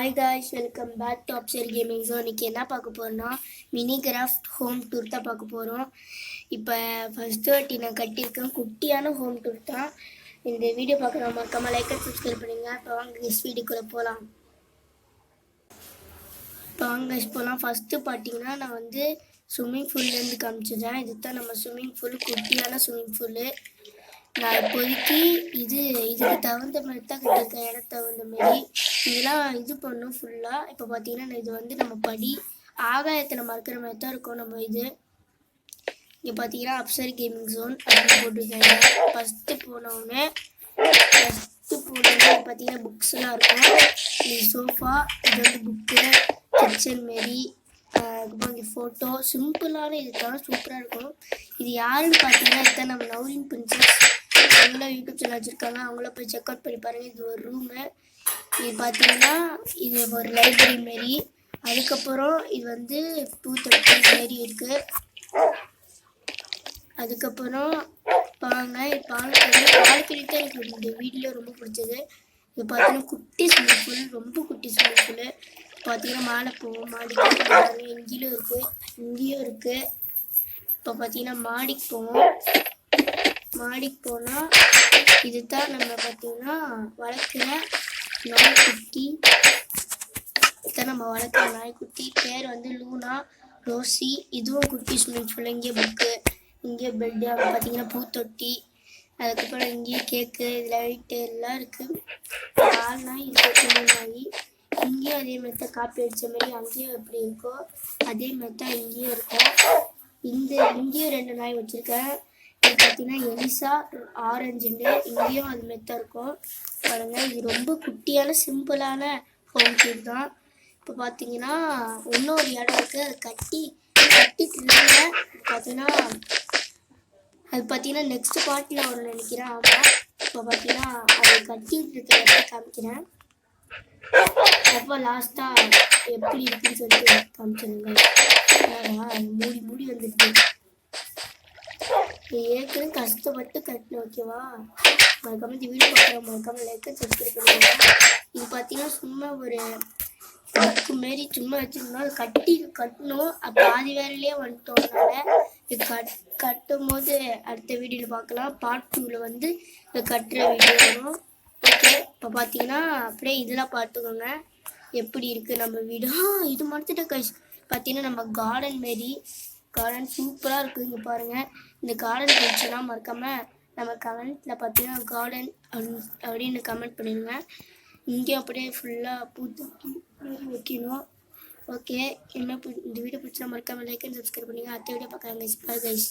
Hi guys, welcome back to Absar gaming. So இன்றைக்கி என்ன பார்க்க போகிறோன்னா மினி கிராஃப்ட் ஹோம் டூர் தான் பார்க்க போகிறோம். இப்போ ஃபஸ்ட்டு வாட்டி நான் கட்டியிருக்கேன் குட்டியான ஹோம் டூர் தான். இந்த வீடியோ பார்க்குறோம் மறக்காமல் லைக் அண்ட் சப்ஸ்கிரைப் பண்ணுங்க. இப்போ வாங்க கெஸ் வீடியோக்குள்ளே போகலாம். இப்போ வாங்க கெஸ் போகலாம். ஃபஸ்ட்டு பார்த்தீங்கன்னா நான் வந்து ஸ்விம்மிங் பூல்லேருந்து காமிச்சிடுறேன். இதுதான் நம்ம ஸ்விம்மிங் பூல், குட்டியான ஸ்விம்மிங் பூலு. நான் இப்போதைக்கு இதுக்கு தகுந்த மாதிரி தான் கட்டியிருக்கேன், இடம் தகுந்த மாதிரி. இதெல்லாம் இது பண்ணும் ஃபுல்லாக. இப்போ பார்த்தீங்கன்னா இது வந்து நம்ம படி ஆகாயத்தில் மறக்கிற மாதிரி தான் இருக்கும். நம்ம இது இங்கே பார்த்தீங்கன்னா அப்சர் கேமிங் ஜோன் அப்படின்னு போட்டிருக்காங்க. ஃபஸ்ட்டு போனோடனே பார்த்தீங்கன்னா புக்ஸ்லாம் இருக்கும். இது சோஃபா, இது வந்து புக்கு, கிச்சன் மாரி. அதுக்கப்புறம் இங்கே ஃபோட்டோ சிம்பிளான இதுக்காக சூப்பராக இருக்கும். இது யாருன்னு பார்த்தீங்கன்னா இதுதான் நம்ம நௌரின் பிரின்சஸ். அவங்களும் யூடியூப் சேனல் வச்சுருக்காங்க, அவங்கள போய் செக் அவுட் பண்ணி பாருங்கள். இது ஒரு ரூமு. இது பார்த்தீங்கன்னா இது ஒரு லைப்ரரி மாரி. அதுக்கப்புறம் இது வந்து பூத்தொட்டி மாரி இருக்குது. அதுக்கப்புறம் பாருங்க பால்கனி தான் எனக்கு இந்த வீடியோ ரொம்ப பிடிச்சது. இது பார்த்தீங்கன்னா குட்டி ஸ்விம்மிங் பூல், ரொம்ப குட்டி ஸ்விம்மிங் பூல். பார்த்தீங்கன்னா மாலை போவோம், மாடிக்கு இங்கேயும் இருக்குது, இங்கேயும் இருக்குது. இப்போ பார்த்தீங்கன்னா மாடிக்கு போவோம். மாடிக்கு போனால் இதுதான் நம்ம பார்த்தீங்கன்னா வளர்க்குற நாய்க்குட்டி. இதுதான் நம்ம வளர்க்குற நாய்க்குட்டி. பேர் வந்து லூனா, ரோசி. இதுவும் குட்டி ஸ்விம்மிங் பூல். இங்கே புக்கு, இங்கே பெட்டு, அங்கே பார்த்தீங்கன்னா பூத்தொட்டி. அதுக்கப்புறம் இங்கேயே கேக்கு, லைட்டு எல்லாம் இருக்குது. 4 நாய் இருக்குது, நாய். இங்கேயும் அதே மாதிரி தான் காப்பி அடித்த மாதிரி அங்கேயும் எப்படி இருக்கோ அதே மாதிரி தான் இங்கேயும் இருக்கும். இங்கேயும் 2 நாய் வச்சுருக்கேன். இது பார்த்தீங்கன்னா எலிசா, ஆரஞ்சுண்டு. இங்கேயும் அது மாதிரி தான் இருக்கும் பாருங்கள். இது ரொம்ப குட்டியான சிம்பிளான ஹோம் டூர் தான். இப்போ பார்த்தீங்கன்னா இன்னொரு இடம் இருக்குது, அதை கட்டிட்டு இருந்தாங்க. பார்த்தீங்கன்னா நெக்ஸ்ட் பார்ட்டில் ஒரு நினைக்கிறேன். ஆமாம், இப்போ பார்த்தீங்கன்னா அதை கட்டிட்டு இருக்கிறத காமிக்கிறேன். அப்போ லாஸ்ட்டாக எப்படி இருக்குன்னு சொல்லிட்டு காமிச்சிருங்க. மூடி வந்துருக்கு. ஏற்கனவே கஷ்டப்பட்டு கட்டணும், ஓகேவா? மறக்காம இந்த வீடியோ பார்க்குறோம், மறக்காம லைக் அண்ட் சப்ஸ்கிரைப் பண்ணுங்க. இது பார்த்தீங்கன்னா சும்மா ஒரு புக்கு மாரி சும்மா வச்சுருந்தோம். அது கட்டணும். அப்போ ஆதி வேலையிலே வந்துட்டோம்னால இது கட்டும் போது அடுத்த வீடியோவில் பார்க்கலாம். பார்ட் 2ல் வந்து இது கட்டுற வீடியோ வரும். ஓகே, இப்போ பார்த்தீங்கன்னா அப்படியே இதெல்லாம் பார்த்துக்கோங்க எப்படி இருக்குது நம்ம வீடு. இது மறந்துட்டு பார்த்தீங்கன்னா நம்ம கார்டன் மாரி. கார்டன் சூப்பராக இருக்குது. இங்கே பாருங்கள், இந்த கார்டன் பிடிச்சுன்னா மறக்காமல் நம்ம கமெண்ட்டில் பார்த்தீங்கன்னா கார்டன் அப்படின்னு கமெண்ட் பண்ணிடுங்க. இங்கே அப்படியே ஃபுல்லாக பூத்தொட்டி வைக்கணும். ஓகே, இந்த வீடியோ பிடிச்சா மறக்காமல் லைக் அண்ட் சப்ஸ்கிரைப் பண்ணுங்கள். அடுத்த வீடியோ பார்க்குறாங்க கைஸ்.